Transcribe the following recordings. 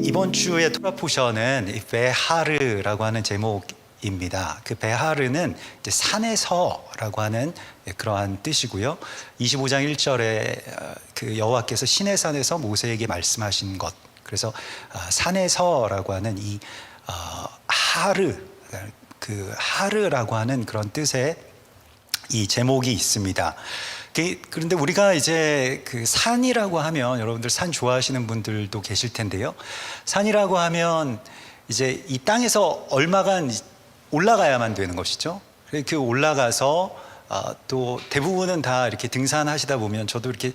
이번 주의 토라 포션은 이 베하르라고 하는 제목입니다. 그 베하르는 이제 산에서라고 하는 그러한 뜻이고요. 25장 1절에 그 여호와께서 시내산에서 모세에게 말씀하신 것. 그래서 산에서라고 하는 이 하르, 그 하르라고 하는 그런 뜻의 이 제목이 있습니다. 그런데 우리가 이제 그 산이라고 하면, 여러분들 산 좋아하시는 분들도 계실 텐데요. 산이라고 하면 이제 이 땅에서 얼마간 올라가야만 되는 것이죠. 그 올라가서 또 대부분은 다 이렇게 등산하시다 보면, 저도 이렇게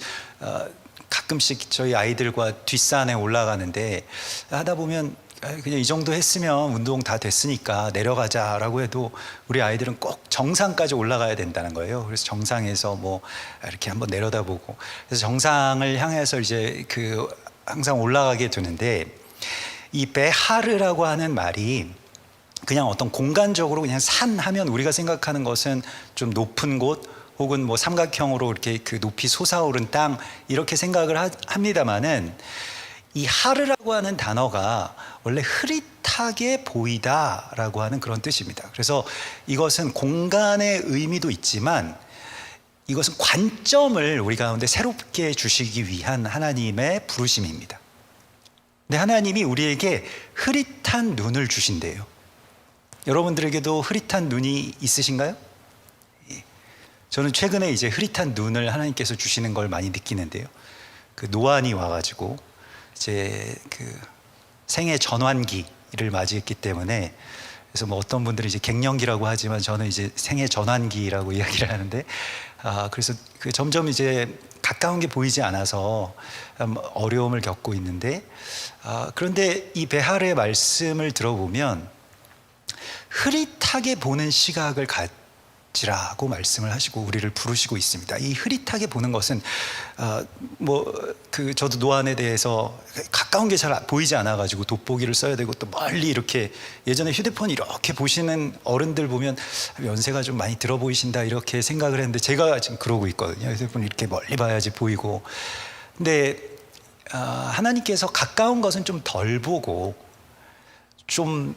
가끔씩 저희 아이들과 뒷산에 올라가는데 하다 보면 그냥 이 정도 했으면 운동 다 됐으니까 내려가자라고 해도 우리 아이들은 꼭 정상까지 올라가야 된다는 거예요. 그래서 정상에서 뭐 이렇게 한번 내려다보고, 그래서 정상을 향해서 이제 그 항상 올라가게 되는데, 이 베하르라고 하는 말이 그냥 어떤 공간적으로 그냥 산 하면 우리가 생각하는 것은 좀 높은 곳 혹은 뭐 삼각형으로 이렇게 그 높이 솟아오른 땅, 이렇게 생각을 합니다만은, 이 하르라고 하는 단어가 원래 흐릿하게 보이다라고 하는 그런 뜻입니다. 그래서 이것은 공간의 의미도 있지만 이것은 관점을 우리 가운데 새롭게 주시기 위한 하나님의 부르심입니다. 근데 하나님이 우리에게 흐릿한 눈을 주신대요. 여러분들에게도 흐릿한 눈이 있으신가요? 저는 최근에 이제 흐릿한 눈을 하나님께서 주시는 걸 많이 느끼는데요. 그 노안이 와가지고 이제 그 생애 전환기를 맞이했기 때문에, 그래서 뭐 어떤 분들은 이제 갱년기라고 하지만 저는 이제 생애 전환기라고 이야기를 하는데, 그래서 그 점점 이제 가까운 게 보이지 않아서 어려움을 겪고 있는데, 그런데 이 베하르의 말씀을 들어보면 흐릿하게 보는 시각을 가지라고 말씀을 하시고 우리를 부르시고 있습니다. 이 흐릿하게 보는 것은 저도 노안에 대해서 가까운 게 잘 보이지 않아가지고 돋보기를 써야 되고, 또 멀리 이렇게, 예전에 휴대폰 이렇게 보시는 어른들 보면 연세가 좀 많이 들어 보이신다 이렇게 생각을 했는데, 제가 지금 그러고 있거든요. 휴대폰 이렇게 멀리 봐야지 보이고. 근데 하나님께서 가까운 것은 좀 덜 보고 좀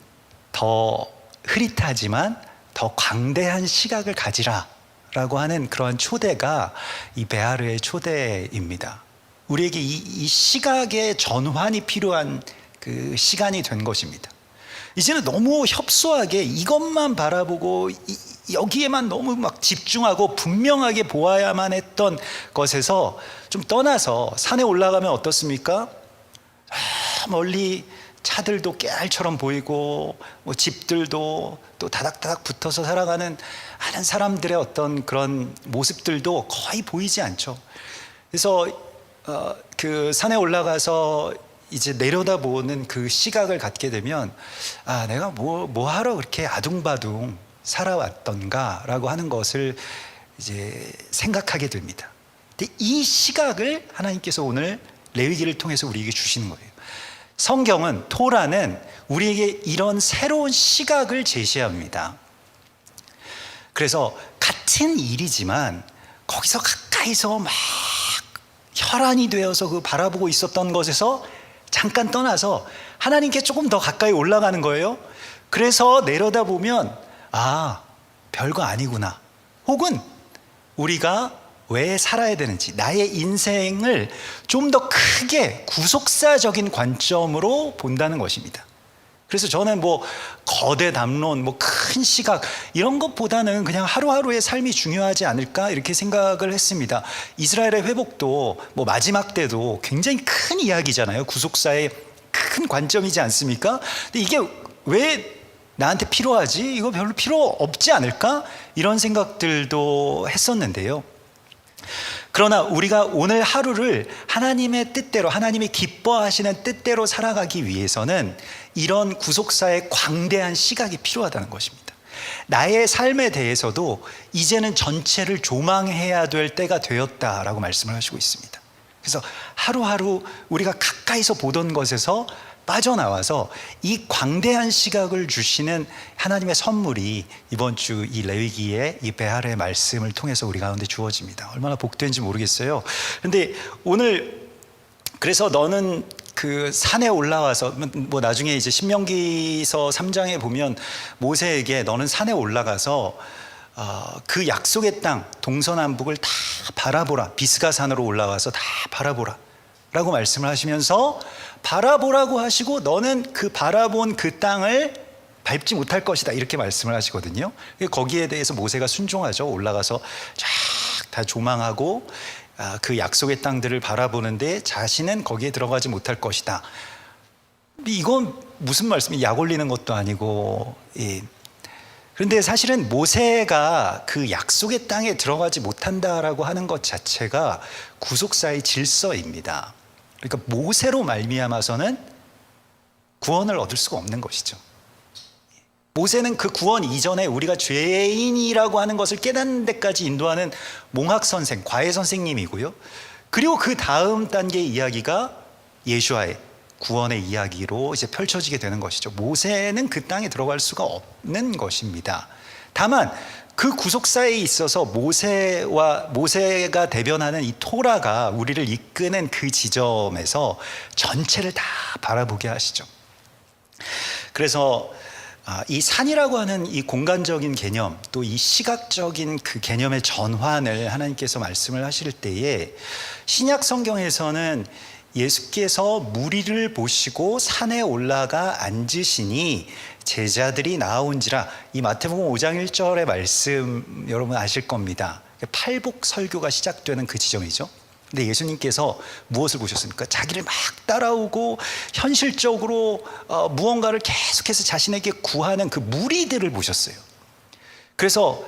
더 흐릿하지만 더 광대한 시각을 가지라라고 하는 그러한 초대가 이 베하르의 초대입니다. 우리에게 이 시각의 전환이 필요한 그 시간이 된 것입니다. 이제는 너무 협소하게 이것만 바라보고 여기에만 너무 막 집중하고 분명하게 보아야만 했던 것에서 좀 떠나서 산에 올라가면 어떻습니까? 멀리 차들도 깨알처럼 보이고, 뭐 집들도 또 다닥다닥 붙어서 살아가는 많은 사람들의 어떤 그런 모습들도 거의 보이지 않죠. 그래서 그 산에 올라가서 이제 내려다보는 그 시각을 갖게 되면, 내가 뭐 하러 그렇게 아둥바둥 살아왔던가라고 하는 것을 이제 생각하게 됩니다. 근데 이 시각을 하나님께서 오늘 레위기를 통해서 우리에게 주시는 거예요. 성경은, 토라는 우리에게 이런 새로운 시각을 제시합니다. 그래서 같은 일이지만 거기서 가까이서 막 혈안이 되어서 그 바라보고 있었던 것에서 잠깐 떠나서 하나님께 조금 더 가까이 올라가는 거예요. 그래서 내려다보면 별거 아니구나, 혹은 우리가 왜 살아야 되는지, 나의 인생을 좀 더 크게 구속사적인 관점으로 본다는 것입니다. 그래서 저는 뭐 거대 담론, 뭐 큰 시각, 이런 것보다는 그냥 하루하루의 삶이 중요하지 않을까 이렇게 생각을 했습니다. 이스라엘의 회복도 뭐 마지막 때도 굉장히 큰 이야기잖아요. 구속사의 큰 관점이지 않습니까? 근데 이게 왜 나한테 필요하지? 이거 별로 필요 없지 않을까? 이런 생각들도 했었는데요. 그러나 우리가 오늘 하루를 하나님의 뜻대로, 하나님이 기뻐하시는 뜻대로 살아가기 위해서는 이런 구속사의 광대한 시각이 필요하다는 것입니다. 나의 삶에 대해서도 이제는 전체를 조망해야 될 때가 되었다라고 말씀을 하시고 있습니다. 그래서 하루하루 우리가 가까이서 보던 것에서 빠져나와서 이 광대한 시각을 주시는 하나님의 선물이 이번 주 이 레위기의 이 베하르의 말씀을 통해서 우리 가운데 주어집니다. 얼마나 복된지 모르겠어요. 그런데 오늘, 그래서 너는 그 산에 올라와서 뭐 나중에 이제 신명기서 3장에 보면 모세에게 너는 산에 올라가서 그 약속의 땅 동서남북을 다 바라보라. 비스가 산으로 올라와서 다 바라보라 라고 말씀을 하시면서 바라보라고 하시고 너는 그 바라본 그 땅을 밟지 못할 것이다 이렇게 말씀을 하시거든요. 거기에 대해서 모세가 순종하죠. 올라가서 쫙 다 조망하고 그 약속의 땅들을 바라보는데 자신은 거기에 들어가지 못할 것이다. 이건 무슨 말씀이 약 올리는 것도 아니고. 그런데 사실은 모세가 그 약속의 땅에 들어가지 못한다라고 하는 것 자체가 구속사의 질서입니다. 그러니까 모세로 말미암아서는 구원을 얻을 수가 없는 것이죠. 모세는 그 구원 이전에 우리가 죄인이라고 하는 것을 깨닫는 데까지 인도하는 몽학 선생, 과외 선생님이고요. 그리고 그 다음 단계의 이야기가 예수와의 구원의 이야기로 이제 펼쳐지게 되는 것이죠. 모세는 그 땅에 들어갈 수가 없는 것입니다. 다만 그 구속사에 있어서 모세가 대변하는 이 토라가 우리를 이끄는 그 지점에서 전체를 다 바라보게 하시죠. 그래서 이 산이라고 하는 이 공간적인 개념, 또 이 시각적인 그 개념의 전환을 하나님께서 말씀을 하실 때에 신약 성경에서는 예수께서 무리를 보시고 산에 올라가 앉으시니 제자들이 나아온지라, 이 마태복음 5장 1절의 말씀 여러분 아실 겁니다. 팔복 설교가 시작되는 그 지점이죠. 근데 예수님께서 무엇을 보셨습니까? 자기를 막 따라오고 현실적으로 무언가를 계속해서 자신에게 구하는 그 무리들을 보셨어요. 그래서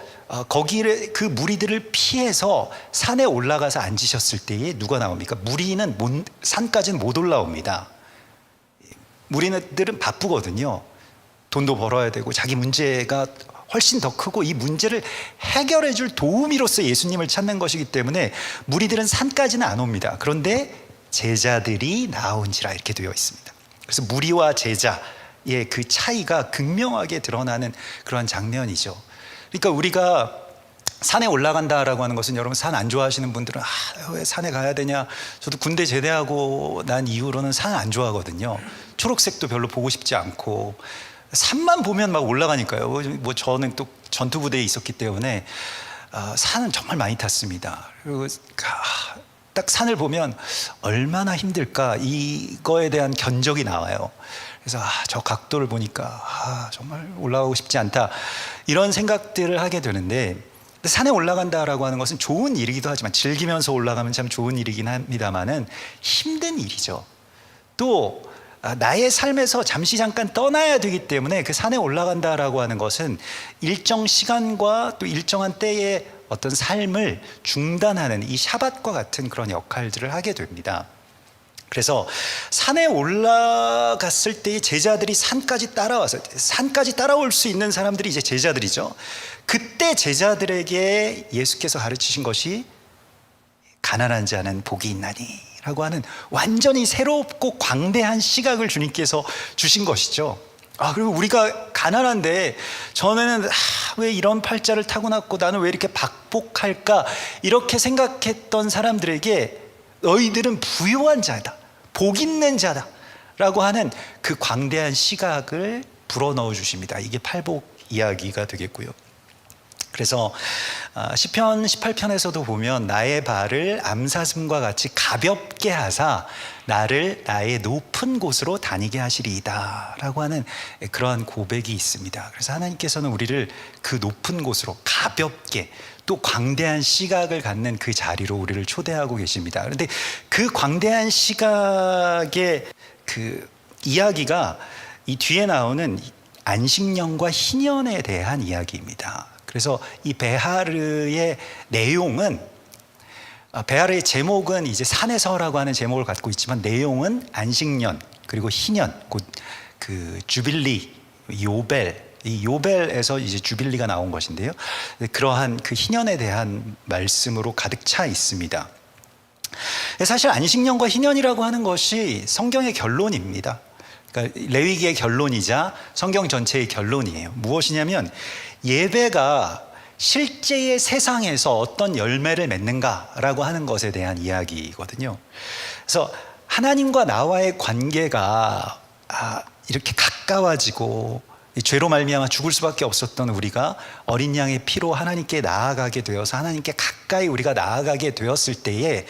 거기를 그 무리들을 피해서 산에 올라가서 앉으셨을 때에 누가 나옵니까? 무리는 산까지는 못 올라옵니다. 무리들은 바쁘거든요. 돈도 벌어야 되고 자기 문제가 훨씬 더 크고 이 문제를 해결해 줄 도우미로서 예수님을 찾는 것이기 때문에 무리들은 산까지는 안 옵니다. 그런데 제자들이 나온지라 이렇게 되어 있습니다. 그래서 무리와 제자의 그 차이가 극명하게 드러나는 그러한 장면이죠. 그러니까 우리가 산에 올라간다라고 하는 것은, 여러분 산 안 좋아하시는 분들은 왜 산에 가야 되냐, 저도 군대 제대하고 난 이후로는 산 안 좋아하거든요. 초록색도 별로 보고 싶지 않고 산만 보면 막 올라가니까요. 뭐 저는 또 전투부대에 있었기 때문에 산은 정말 많이 탔습니다. 그리고 딱 산을 보면 얼마나 힘들까 이거에 대한 견적이 나와요. 그래서 저 각도를 보니까 정말 올라가고 싶지 않다 이런 생각들을 하게 되는데, 산에 올라간다라고 하는 것은 좋은 일이기도 하지만, 즐기면서 올라가면 참 좋은 일이긴 합니다만은 힘든 일이죠. 또 나의 삶에서 잠깐 떠나야 되기 때문에 그 산에 올라간다라고 하는 것은 일정 시간과 또 일정한 때의 어떤 삶을 중단하는 이 샤밧과 같은 그런 역할들을 하게 됩니다. 그래서 산에 올라갔을 때 제자들이 산까지 따라올 수 있는 사람들이 이제 제자들이죠. 그때 제자들에게 예수께서 가르치신 것이 가난한 자는 복이 있나니 라고 하는 완전히 새롭고 광대한 시각을 주님께서 주신 것이죠. 그리고 우리가 가난한데 저는 왜 이런 팔자를 타고났고 나는 왜 이렇게 박복할까 이렇게 생각했던 사람들에게 너희들은 부유한 자다, 복 있는 자다 라고 하는 그 광대한 시각을 불어넣어 주십니다. 이게 팔복 이야기가 되겠고요. 그래서 시편 18편에서도 보면 나의 발을 암사슴과 같이 가볍게 하사 나를 나의 높은 곳으로 다니게 하시리이다 라고 하는 그러한 고백이 있습니다. 그래서 하나님께서는 우리를 그 높은 곳으로 가볍게 또 광대한 시각을 갖는 그 자리로 우리를 초대하고 계십니다. 그런데 그 광대한 시각의 그 이야기가 이 뒤에 나오는 안식년과 희년에 대한 이야기입니다. 그래서 이 베하르의 내용은, 베하르의 제목은 이제 산에서라고 하는 제목을 갖고 있지만 내용은 안식년 그리고 희년, 곧 그 주빌리, 요벨, 이 요벨에서 이제 주빌리가 나온 것인데요. 그러한 그 희년에 대한 말씀으로 가득 차 있습니다. 사실 안식년과 희년이라고 하는 것이 성경의 결론입니다. 그러니까 레위기의 결론이자 성경 전체의 결론이에요. 무엇이냐면 예배가 실제의 세상에서 어떤 열매를 맺는가라고 하는 것에 대한 이야기거든요. 그래서 하나님과 나와의 관계가 이렇게 가까워지고 이 죄로 말미암아 죽을 수밖에 없었던 우리가 어린 양의 피로 하나님께 나아가게 되어서 하나님께 가까이 우리가 나아가게 되었을 때에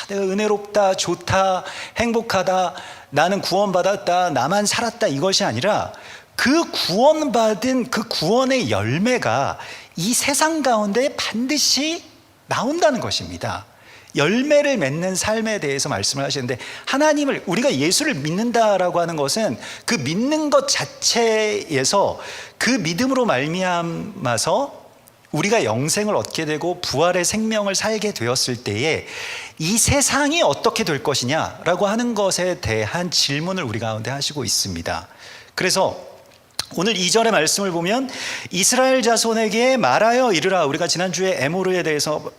내가 은혜롭다, 좋다, 행복하다, 나는 구원받았다, 나만 살았다, 이것이 아니라 그 구원받은 그 구원의 열매가 이 세상 가운데 반드시 나온다는 것입니다. 열매를 맺는 삶에 대해서 말씀을 하시는데, 하나님을, 우리가 예수를 믿는다라고 하는 것은 그 믿는 것 자체에서 그 믿음으로 말미암아서 우리가 영생을 얻게 되고 부활의 생명을 살게 되었을 때에 이 세상이 어떻게 될 것이냐라고 하는 것에 대한 질문을 우리 가운데 하시고 있습니다. 그래서 오늘 2절의 말씀을 보면 이스라엘 자손에게 말하여 이르라. 우리가 지난주에 에모르에 대해서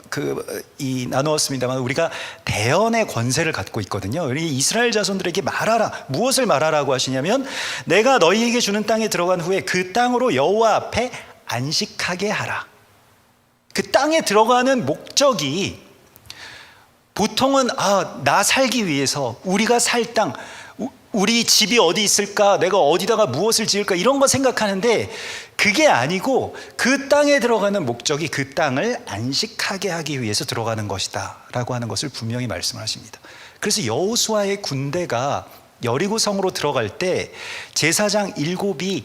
나누었습니다만 우리가 대언의 권세를 갖고 있거든요. 우리 이스라엘 자손들에게 말하라. 무엇을 말하라고 하시냐면, 내가 너희에게 주는 땅에 들어간 후에 그 땅으로 여호와 앞에 안식하게 하라. 그 땅에 들어가는 목적이 보통은 나 살기 위해서, 우리가 살 땅, 우리 집이 어디 있을까, 내가 어디다가 무엇을 지을까, 이런 거 생각하는데 그게 아니고 그 땅에 들어가는 목적이 그 땅을 안식하게 하기 위해서 들어가는 것이다 라고 하는 것을 분명히 말씀을 하십니다. 그래서 여호수아의 군대가 여리고 성으로 들어갈 때 제사장 7이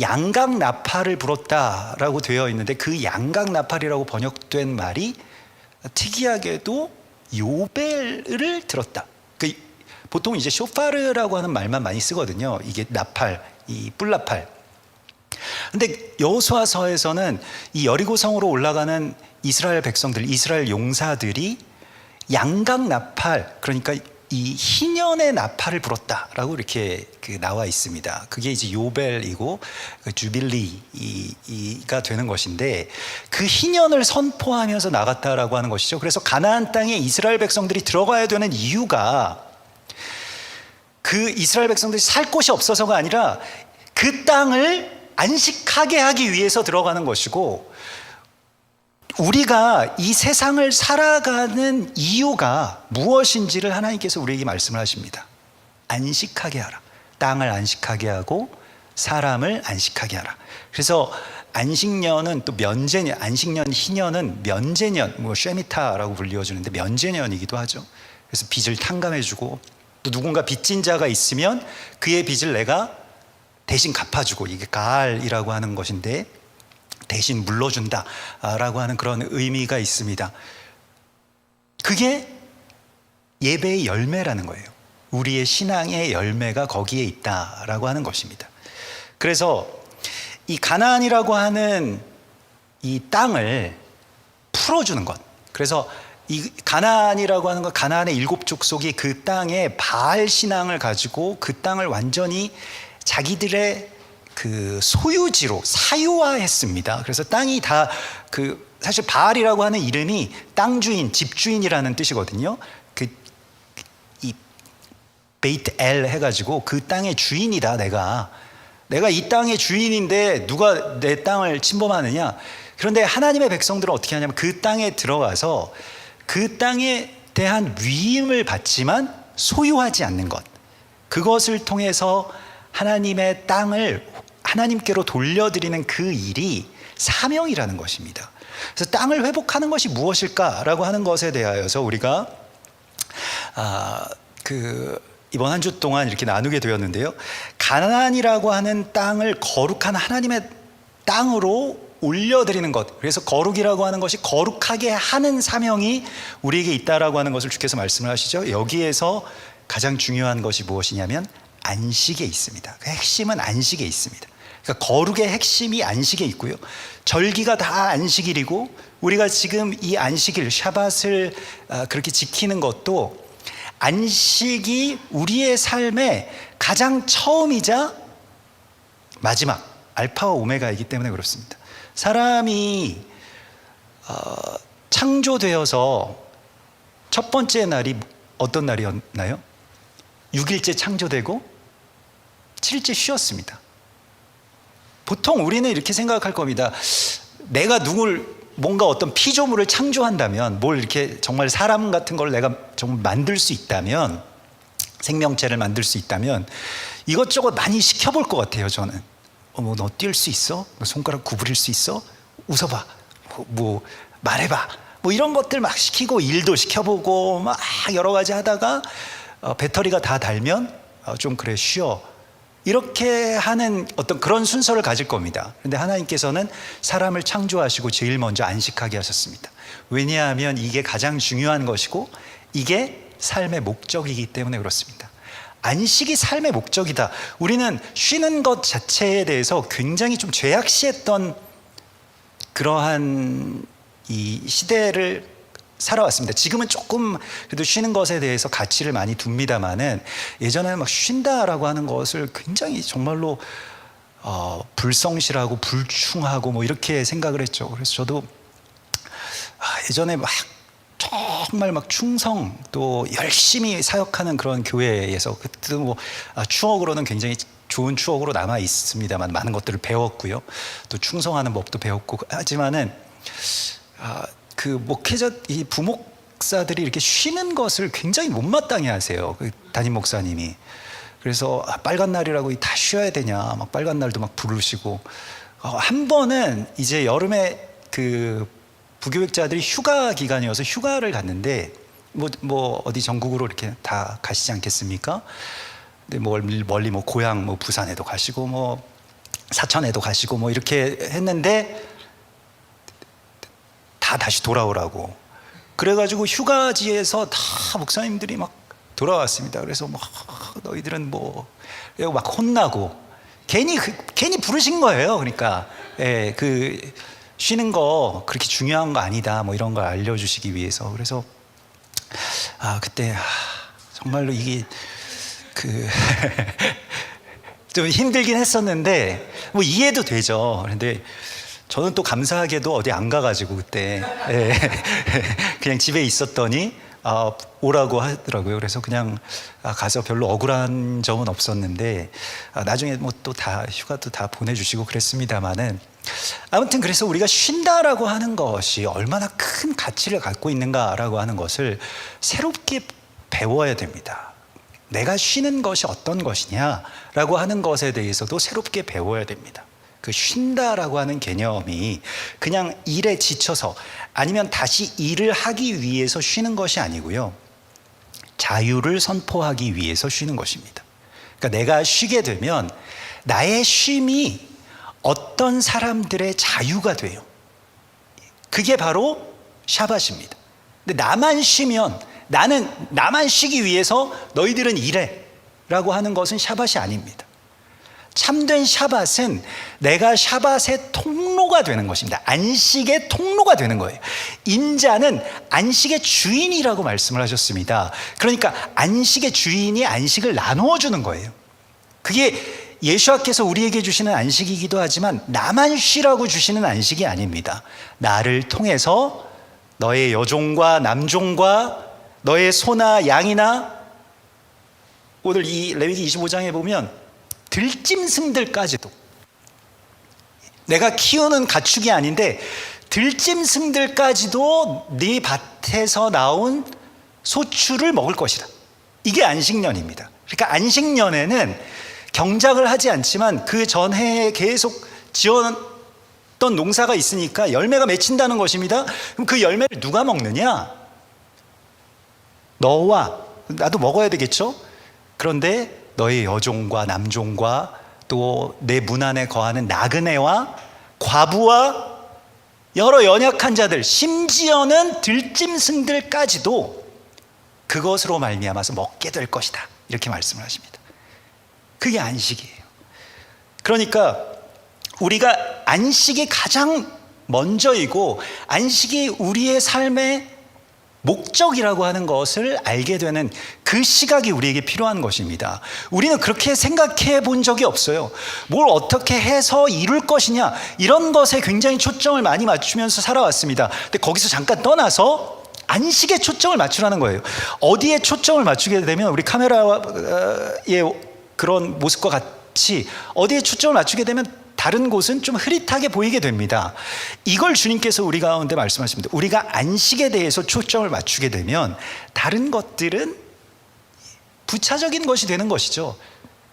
양각 나팔을 불었다라고 되어 있는데, 그 양각 나팔이라고 번역된 말이 특이하게도 요벨을 들었다. 보통 이제 쇼파르라고 하는 말만 많이 쓰거든요. 이게 나팔, 이 뿔나팔. 근데 여호수아서에서는 이 여리고 성으로 올라가는 이스라엘 백성들, 이스라엘 용사들이 양각 나팔, 그러니까 이 희년의 나팔을 불었다라고 이렇게 나와 있습니다. 그게 이제 요벨이고 주빌리가 되는 것인데, 그 희년을 선포하면서 나갔다라고 하는 것이죠. 그래서 가나안 땅에 이스라엘 백성들이 들어가야 되는 이유가 그 이스라엘 백성들이 살 곳이 없어서가 아니라 그 땅을 안식하게 하기 위해서 들어가는 것이고, 우리가 이 세상을 살아가는 이유가 무엇인지를 하나님께서 우리에게 말씀을 하십니다. 안식하게 하라. 땅을 안식하게 하고 사람을 안식하게 하라. 그래서 안식년은 또 면제년, 안식년, 희년은 면제년, 쉐미타라고 불리워주는데 면제년이기도 하죠. 그래서 빚을 탕감해주고, 또 누군가 빚진 자가 있으면 그의 빚을 내가 대신 갚아주고, 이게 가알이라고 하는 것인데 대신 물러준다라고 하는 그런 의미가 있습니다. 그게 예배의 열매라는 거예요. 우리의 신앙의 열매가 거기에 있다라고 하는 것입니다. 그래서 이 가나안이라고 하는 이 땅을 풀어주는 것, 그래서 이 가나안이라고 하는 것, 가나안의 7족속이 그 땅에 바알 신앙을 가지고 그 땅을 완전히 자기들의 그 소유지로 사유화했습니다. 그래서 땅이 다 사실 바알이라고 하는 이름이 땅 주인, 집주인이라는 뜻이거든요. 이 베이트 엘 해가지고 그 땅의 주인이다. 내가 이 땅의 주인인데 누가 내 땅을 침범하느냐. 그런데 하나님의 백성들은 어떻게 하냐면 그 땅에 들어가서 그 땅에 대한 위임을 받지만 소유하지 않는 것, 그것을 통해서 하나님의 땅을 하나님께로 돌려드리는 그 일이 사명이라는 것입니다. 그래서 땅을 회복하는 것이 무엇일까라고 하는 것에 대하여서 우리가 이번 한 주 동안 이렇게 나누게 되었는데요. 가나안이라고 하는 땅을 거룩한 하나님의 땅으로 올려드리는 것, 그래서 거룩이라고 하는 것이 거룩하게 하는 사명이 우리에게 있다라고 하는 것을 주께서 말씀을 하시죠. 여기에서 가장 중요한 것이 무엇이냐면 안식에 있습니다. 그 핵심은 안식에 있습니다. 그러니까 거룩의 핵심이 안식에 있고요, 절기가 다 안식일이고, 우리가 지금 이 안식일 샤밧을 그렇게 지키는 것도 안식이 우리의 삶의 가장 처음이자 마지막, 알파와 오메가이기 때문에 그렇습니다. 사람이 창조되어서 첫 번째 날이 어떤 날이었나요? 6일째 창조되고 7일째 쉬었습니다. 보통 우리는 이렇게 생각할 겁니다. 내가 뭔가 어떤 피조물을 창조한다면, 뭘 이렇게 정말 사람 같은 걸 내가 정말 만들 수 있다면 생명체를 만들 수 있다면 이것저것 많이 시켜볼 것 같아요. 저는 너 뛸 수 있어? 너 손가락 구부릴 수 있어? 웃어봐. 뭐 말해봐. 뭐 이런 것들 막 시키고 일도 시켜보고 막 여러 가지 하다가 배터리가 다 달면 좀 그래 쉬어. 이렇게 하는 어떤 그런 순서를 가질 겁니다. 그런데 하나님께서는 사람을 창조하시고 제일 먼저 안식하게 하셨습니다. 왜냐하면 이게 가장 중요한 것이고 이게 삶의 목적이기 때문에 그렇습니다. 안식이 삶의 목적이다. 우리는 쉬는 것 자체에 대해서 굉장히 좀 죄악시했던 그러한 이 시대를 살아왔습니다. 지금은 조금 그래도 쉬는 것에 대해서 가치를 많이 둡니다만은 예전에는 막 쉰다라고 하는 것을 굉장히 정말로 불성실하고 불충하고 뭐 이렇게 생각을 했죠. 그래서 저도 예전에 막 정말 막 충성 또 열심히 사역하는 그런 교회에서 그때 뭐 추억으로는 굉장히 좋은 추억으로 남아 있습니다만 많은 것들을 배웠고요. 또 충성하는 법도 배웠고 하지만은 그 목회자 이 부목사들이 이렇게 쉬는 것을 굉장히 못마땅해 하세요. 그 담임 목사님이. 그래서 빨간 날이라고 다 쉬어야 되냐 막 빨간 날도 막 부르시고 한 번은 이제 여름에 그 부교육자들이 휴가 기간이어서 휴가를 갔는데 뭐 어디 전국으로 이렇게 다 가시지 않겠습니까? 근데 멀리 뭐 고향 뭐 부산에도 가시고 뭐 사천에도 가시고 뭐 이렇게 했는데 다 다시 돌아오라고. 그래가지고 휴가지에서 다 목사님들이 막 돌아왔습니다. 그래서 막 너희들은 뭐 막 혼나고 괜히 부르신 거예요. 그러니까 그 쉬는 거 그렇게 중요한 거 아니다. 뭐 이런 걸 알려주시기 위해서. 그래서 그때 정말로 이게 좀 힘들긴 했었는데 뭐 이해도 되죠. 그런데 저는 또 감사하게도 어디 안 가가지고 그때 그냥 집에 있었더니 오라고 하더라고요. 그래서 그냥 가서 별로 억울한 점은 없었는데 나중에 뭐 또 다 휴가도 다 보내주시고 그랬습니다만은 아무튼 그래서 우리가 쉰다라고 하는 것이 얼마나 큰 가치를 갖고 있는가라고 하는 것을 새롭게 배워야 됩니다. 내가 쉬는 것이 어떤 것이냐라고 하는 것에 대해서도 새롭게 배워야 됩니다. 그 쉰다라고 하는 개념이 그냥 일에 지쳐서 아니면 다시 일을 하기 위해서 쉬는 것이 아니고요. 자유를 선포하기 위해서 쉬는 것입니다. 그러니까 내가 쉬게 되면 나의 쉼이 어떤 사람들의 자유가 돼요. 그게 바로 샤밧입니다. 근데 나만 쉬면 나만 쉬기 위해서 너희들은 일해 라고 하는 것은 샤밧이 아닙니다. 참된 샤밧은 내가 샤밧의 통로가 되는 것입니다. 안식의 통로가 되는 거예요. 인자는 안식의 주인이라고 말씀을 하셨습니다. 그러니까 안식의 주인이 안식을 나누어 주는 거예요. 그게 예수와께서 우리에게 주시는 안식이기도 하지만 나만 쉬라고 주시는 안식이 아닙니다. 나를 통해서 너의 여종과 남종과 너의 소나 양이나 오늘 이 레위기 25장에 보면 들짐승들까지도 내가 키우는 가축이 아닌데 들짐승들까지도 네 밭에서 나온 소출을 먹을 것이다. 이게 안식년입니다. 그러니까 안식년에는 경작을 하지 않지만 그 전해에 계속 지었던 농사가 있으니까 열매가 맺힌다는 것입니다. 그럼 그 열매를 누가 먹느냐? 너와 나도 먹어야 되겠죠? 그런데 너의 여종과 남종과 또 내 문 안에 거하는 나그네와 과부와 여러 연약한 자들 심지어는 들짐승들까지도 그것으로 말미암아서 먹게 될 것이다. 이렇게 말씀을 하십니다. 그게 안식이에요. 그러니까 우리가 안식이 가장 먼저이고 안식이 우리의 삶의 목적이라고 하는 것을 알게 되는 그 시각이 우리에게 필요한 것입니다. 우리는 그렇게 생각해 본 적이 없어요. 뭘 어떻게 해서 이룰 것이냐 이런 것에 굉장히 초점을 많이 맞추면서 살아왔습니다. 근데 거기서 잠깐 떠나서 안식에 초점을 맞추라는 거예요. 어디에 초점을 맞추게 되면 우리 카메라의 그런 모습과 같이 어디에 초점을 맞추게 되면 다른 곳은 좀 흐릿하게 보이게 됩니다. 이걸 주님께서 우리 가운데 말씀하십니다. 우리가 안식에 대해서 초점을 맞추게 되면 다른 것들은 부차적인 것이 되는 것이죠.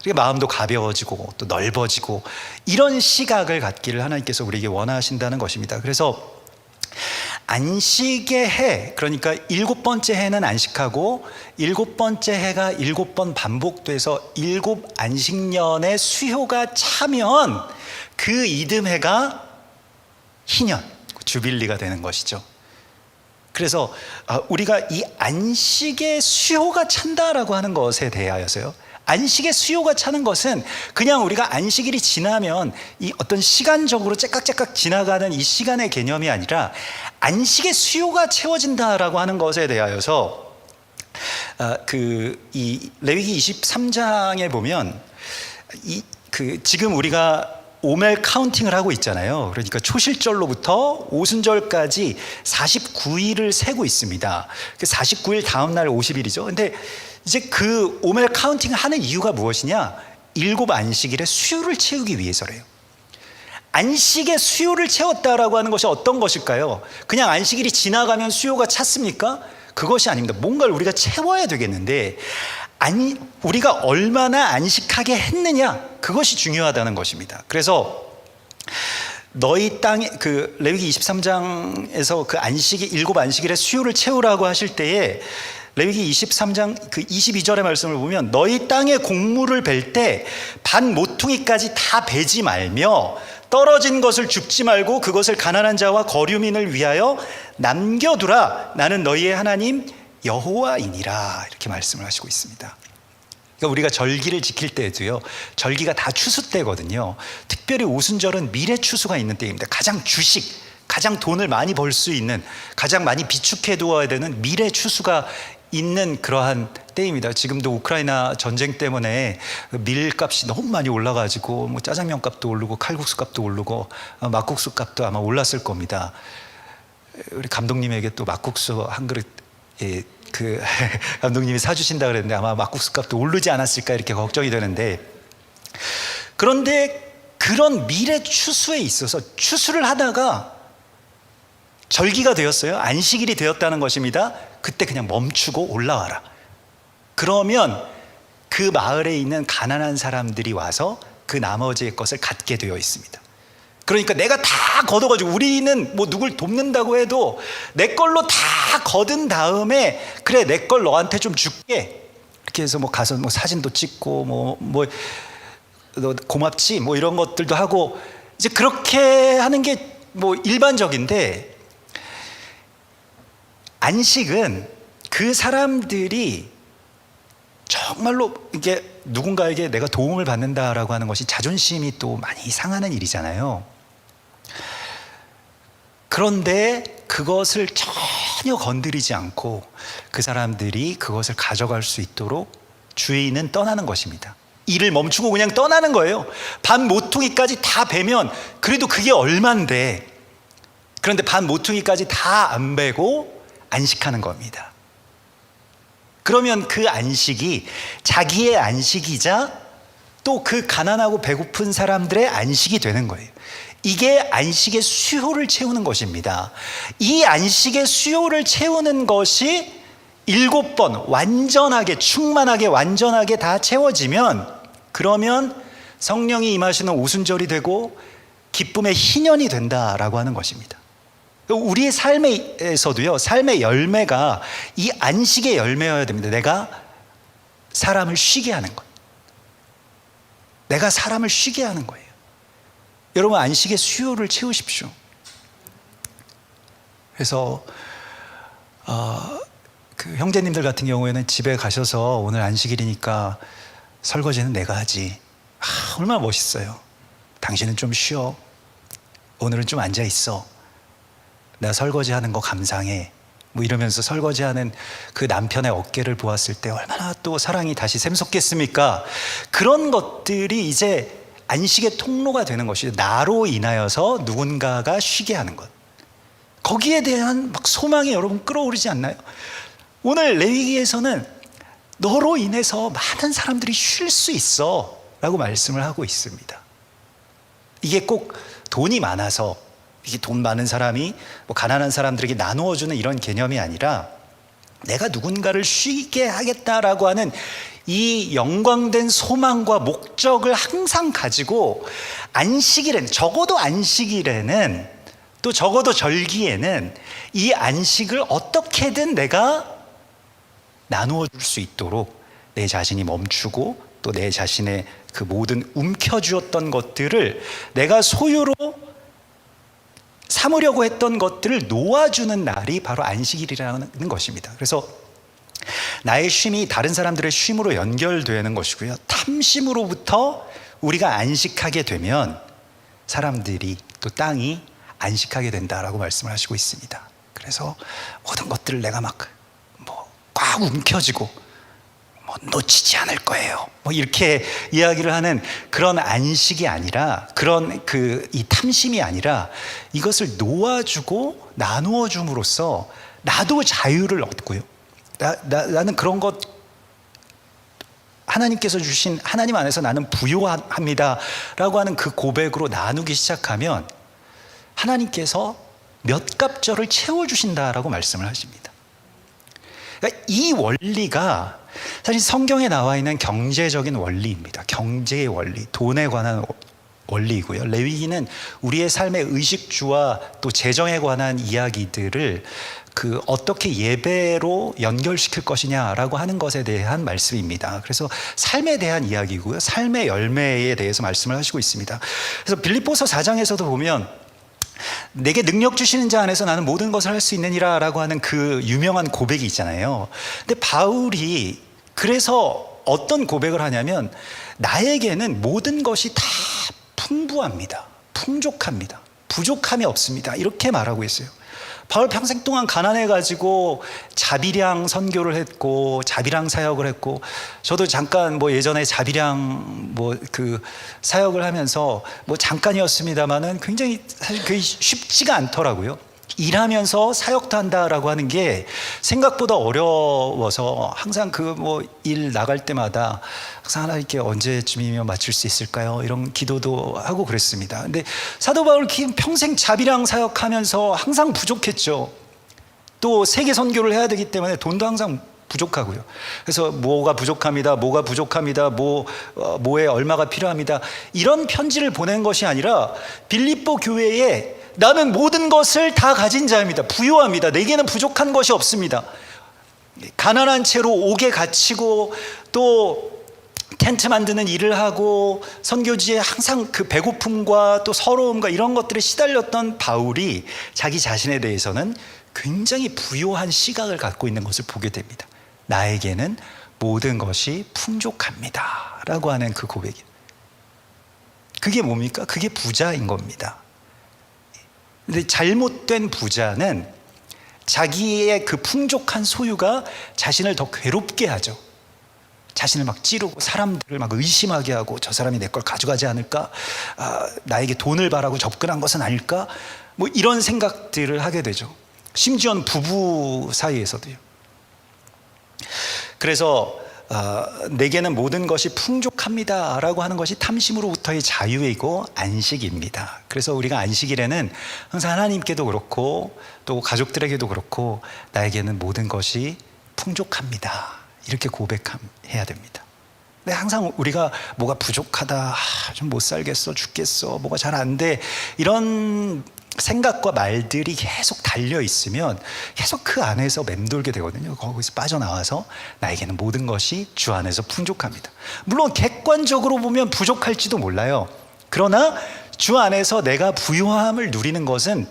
그러니까 마음도 가벼워지고 또 넓어지고 이런 시각을 갖기를 하나님께서 우리에게 원하신다는 것입니다. 그래서 안식의 해, 그러니까 7번째 해는 안식하고 7번째 해가 7번 반복돼서 7안식년의 수효가 차면 그 이듬해가 희년, 주빌리가 되는 것이죠. 그래서 우리가 이 안식의 수효가 찬다라고 하는 것에 대하여서요, 안식의 수요가 차는 것은 그냥 우리가 안식일이 지나면 이 어떤 시간적으로 째깍째깍 지나가는 이 시간의 개념이 아니라 안식의 수요가 채워진다라고 하는 것에 대하여서 이 레위기 23장에 보면 지금 우리가 오멜 카운팅을 하고 있잖아요. 그러니까 초실절로부터 오순절까지 49일을 세고 있습니다. 49일 다음 날 50일이죠. 근데 이제 그 오멜 카운팅을 하는 이유가 무엇이냐? 7안식일의 수요를 채우기 위해서래요. 안식의 수요를 채웠다라고 하는 것이 어떤 것일까요? 그냥 안식일이 지나가면 수요가 찼습니까? 그것이 아닙니다. 뭔가를 우리가 채워야 되겠는데 우리가 얼마나 안식하게 했느냐, 그것이 중요하다는 것입니다. 그래서 너희 땅에 레위기 23장에서 그 안식이 7안식일의 수요를 채우라고 하실 때에 레위기 23장 22절의 말씀을 보면 너희 땅에 곡물을 벨 때 반 모퉁이까지 다 베지 말며 떨어진 것을 줍지 말고 그것을 가난한 자와 거류민을 위하여 남겨두라. 나는 너희의 하나님 여호와이니라. 이렇게 말씀을 하시고 있습니다. 그러니까 우리가 절기를 지킬 때에도요, 절기가 다 추수 때거든요. 특별히 오순절은 미래 추수가 있는 때입니다. 가장 돈을 많이 벌 수 있는, 가장 많이 비축해 두어야 되는 미래 추수가 있는 그러한 때입니다. 지금도 우크라이나 전쟁 때문에 밀값이 너무 많이 올라가지고 뭐 짜장면 값도 오르고 칼국수 값도 오르고 막국수 값도 아마 올랐을 겁니다. 우리 감독님에게 또 막국수 한 그릇 감독님이 사주신다 그랬는데 아마 막국수 값도 오르지 않았을까 이렇게 걱정이 되는데, 그런데 그런 미래 추수에 있어서 추수를 하다가 절기가 되었어요. 안식일이 되었다는 것입니다. 그때 그냥 멈추고 올라와라. 그러면 그 마을에 있는 가난한 사람들이 와서 그 나머지의 것을 갖게 되어 있습니다. 그러니까 내가 다 걷어가지고, 우리는 뭐 누굴 돕는다고 해도 내 걸로 다 거둔 다음에 그래 내 걸 너한테 좀 줄게, 이렇게 해서 뭐 가서 뭐 사진도 찍고 너 고맙지 뭐 이런 것들도 하고, 이제 그렇게 하는 게 뭐 일반적인데, 안식은 그 사람들이 정말로 이게 누군가에게 내가 도움을 받는다라고 하는 것이 자존심이 또 많이 상하는 일이잖아요. 그런데 그것을 전혀 건드리지 않고 그 사람들이 그것을 가져갈 수 있도록 주인은 떠나는 것입니다. 일을 멈추고 그냥 떠나는 거예요. 반 모퉁이까지 다 베면 그래도 그게 얼만데, 그런데 반 모퉁이까지 다 안 베고 안식하는 겁니다. 그러면 그 안식이 자기의 안식이자 또 그 가난하고 배고픈 사람들의 안식이 되는 거예요. 이게 안식의 수요를 채우는 것입니다. 이 안식의 수요를 채우는 것이 7번 완전하게, 충만하게, 완전하게 다 채워지면, 그러면 성령이 임하시는 오순절이 되고 기쁨의 희년이 된다라고 하는 것입니다. 우리의 삶에서도요, 삶의 열매가 이 안식의 열매여야 됩니다. 내가 사람을 쉬게 하는 것, 내가 사람을 쉬게 하는 거예요. 여러분, 안식의 수요를 채우십시오. 그래서 그 형제님들 같은 경우에는 집에 가셔서 오늘 안식일이니까 설거지는 내가 하지, 얼마나 멋있어요. 당신은 좀 쉬어, 오늘은 좀 앉아 있어, 나 설거지하는 거 감상해, 뭐 이러면서 설거지하는 그 남편의 어깨를 보았을 때 얼마나 또 사랑이 다시 샘솟겠습니까? 그런 것들이 이제 안식의 통로가 되는 것이죠. 나로 인하여서 누군가가 쉬게 하는 것, 거기에 대한 막 소망이 여러분 끌어오르지 않나요? 오늘 레위기에서는 너로 인해서 많은 사람들이 쉴 수 있어 라고 말씀을 하고 있습니다. 이게 꼭 돈이 많아서, 이게 돈 많은 사람이 뭐 가난한 사람들에게 나누어주는 이런 개념이 아니라, 내가 누군가를 쉬게 하겠다라고 하는 이 영광된 소망과 목적을 항상 가지고 안식일에는, 적어도 안식일에는, 또 적어도 절기에는 이 안식을 어떻게든 내가 나누어 줄 수 있도록 내 자신이 멈추고 또 내 자신의 그 모든 움켜쥐었던 것들을, 내가 소유로 삼으려고 했던 것들을 놓아주는 날이 바로 안식일이라는 것입니다. 그래서 나의 쉼이 다른 사람들의 쉼으로 연결되는 것이고요, 탐심으로부터 우리가 안식하게 되면 사람들이, 또 땅이 안식하게 된다라고 말씀을 하시고 있습니다. 그래서 모든 것들을 내가 막 꽉 움켜쥐고 놓치지 않을 거예요, 이렇게 이야기를 하는 그런 안식이 아니라, 그런 이 탐심이 아니라, 이것을 놓아주고 나누어 줌으로써 나도 자유를 얻고요, 나는 그런 것, 하나님께서 주신, 하나님 안에서 나는 부요합니다 라고 하는 그 고백으로 나누기 시작하면 하나님께서 몇 갑절을 채워주신다라고 말씀을 하십니다. 그러니까 이 원리가 사실 성경에 나와 있는 경제적인 원리입니다. 경제의 원리, 돈에 관한 원리이고요, 레위기는 우리의 삶의 의식주와 또 재정에 관한 이야기들을 어떻게 예배로 연결시킬 것이냐라고 하는 것에 대한 말씀입니다. 그래서 삶에 대한 이야기고요, 삶의 열매에 대해서 말씀을 하시고 있습니다. 그래서 빌립보서 4장에서도 보면 내게 능력 주시는 자 안에서 나는 모든 것을 할 수 있느니라 라고 하는 그 유명한 고백이 있잖아요. 근데 바울이 그래서 어떤 고백을 하냐면, 나에게는 모든 것이 다 풍부합니다, 풍족합니다, 부족함이 없습니다, 이렇게 말하고 있어요. 바울 평생 동안 가난해가지고 자비량 선교를 했고 자비량 사역을 했고, 저도 잠깐 예전에 자비량 사역을 하면서 잠깐이었습니다만은 굉장히 사실 그게 쉽지가 않더라고요. 일하면서 사역도 한다라고 하는 게 생각보다 어려워서 항상 일 나갈 때마다 항상 하나님께 언제쯤이면 마칠 수 있을까요? 이런 기도도 하고 그랬습니다. 근데 사도 바울 평생 자비랑 사역하면서 항상 부족했죠. 또 세계 선교를 해야 되기 때문에 돈도 항상 부족하고요. 그래서 뭐가 부족합니다, 뭐에 얼마가 필요합니다, 이런 편지를 보낸 것이 아니라 빌립보 교회에 나는 모든 것을 다 가진 자입니다, 부유합니다, 내게는 부족한 것이 없습니다, 가난한 채로 옥에 갇히고 또 텐트 만드는 일을 하고 선교지에 항상 그 배고픔과 또 서러움과 이런 것들에 시달렸던 바울이 자기 자신에 대해서는 굉장히 부유한 시각을 갖고 있는 것을 보게 됩니다. 나에게는 모든 것이 풍족합니다 라고 하는 그 고백이, 그게 뭡니까? 그게 부자인 겁니다. 근데 잘못된 부자는 자기의 그 풍족한 소유가 자신을 더 괴롭게 하죠. 자신을 막 찌르고 사람들을 막 의심하게 하고, 저 사람이 내 걸 가져가지 않을까, 나에게 돈을 바라고 접근한 것은 아닐까, 이런 생각들을 하게 되죠. 심지어는 부부 사이에서도요. 그래서 내게는 모든 것이 풍족합니다 라고 하는 것이 탐심으로부터의 자유이고 안식입니다. 그래서 우리가 안식일에는 항상 하나님께도 그렇고 또 가족들에게도 그렇고 나에게는 모든 것이 풍족합니다 이렇게 고백해야 됩니다. 근데 항상 우리가 뭐가 부족하다, 좀 못 살겠어, 죽겠어, 뭐가 잘 안 돼, 이런 생각과 말들이 계속 달려 있으면 계속 그 안에서 맴돌게 되거든요. 거기서 빠져나와서 나에게는 모든 것이 주 안에서 풍족합니다. 물론 객관적으로 보면 부족할지도 몰라요. 그러나 주 안에서 내가 부유함을 누리는 것은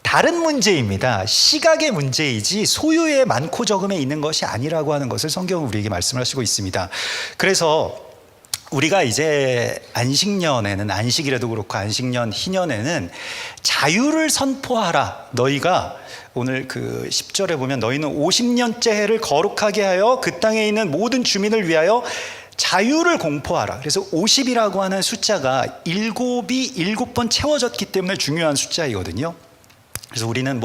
다른 문제입니다. 시각의 문제이지 소유의 많고 적음에 있는 것이 아니라고 하는 것을 성경은 우리에게 말씀을 하시고 있습니다. 그래서 우리가 이제 안식년에는, 안식일에도 그렇고 안식년 희년에는 자유를 선포하라. 너희가 오늘 그 10절에 보면 너희는 50년째 해를 거룩하게 하여 그 땅에 있는 모든 주민을 위하여 자유를 공포하라. 그래서 50이라고 하는 숫자가 7이 7번 채워졌기 때문에 중요한 숫자이거든요. 그래서 우리는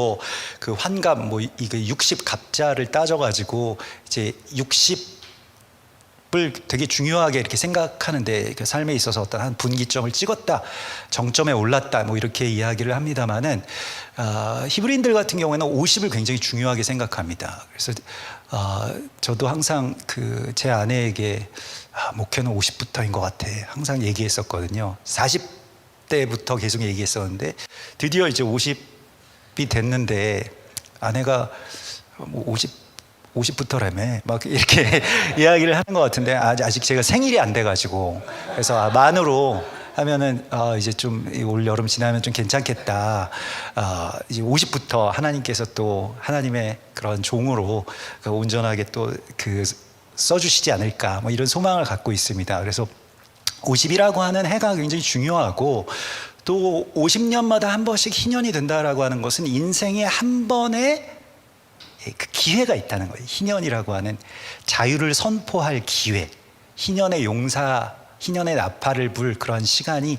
그 환갑 이게 60갑자를 따져가지고 이제 60 되게 중요하게 이렇게 생각하는데 그 삶에 있어서 어떤 한 분기점을 찍었다, 정점에 올랐다, 뭐 이렇게 이야기를 합니다만은 히브리인들 같은 경우에는 50을 굉장히 중요하게 생각합니다. 그래서 저도 항상 제 아내에게 목표는 50부터인 것 같아 항상 얘기했었거든요. 40대부터 계속 얘기했었는데 드디어 이제 50이 됐는데 아내가 뭐 50부터라며 막 이렇게 이야기를 하는 것 같은데 아직 제가 생일이 안 돼가지고 그래서 만으로 하면은 이제 좀 올 여름 지나면 좀 괜찮겠다. 이제 50부터 하나님께서 또 하나님의 그런 종으로 온전하게 또 써주시지 않을까 뭐 이런 소망을 갖고 있습니다. 그래서 50이라고 하는 해가 굉장히 중요하고 또 50년마다 한 번씩 희년이 된다라고 하는 것은 인생의 한 번의 그 기회가 있다는 거예요. 희년이라고 하는 자유를 선포할 기회, 희년의 용사, 희년의 나팔을 불 그런 시간이